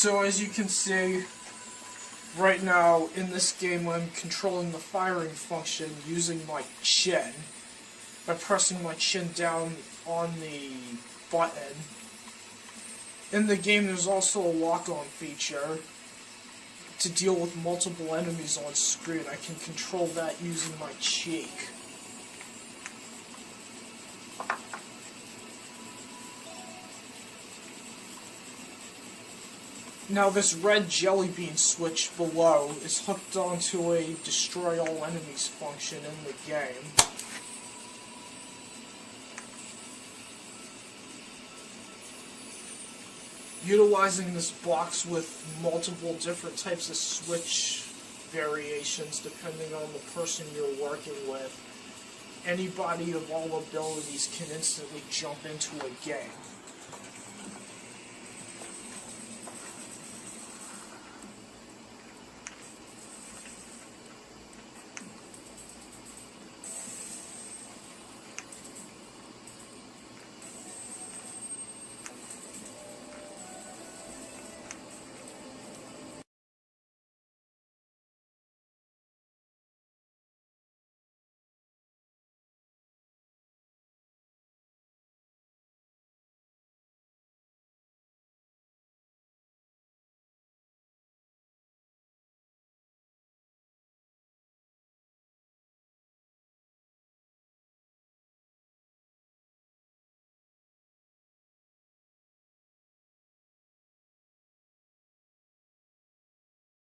So as you can see, right now in this game I'm controlling the firing function using my chin by pressing my chin down on the button. In the game there's also a lock-on feature to deal with multiple enemies on screen. I can control that using my cheek. Now this red jelly bean switch below is hooked onto a destroy all enemies function in the game. Utilizing this box with multiple different types of switch variations depending on the person you're working with, anybody of all abilities can instantly jump into a game.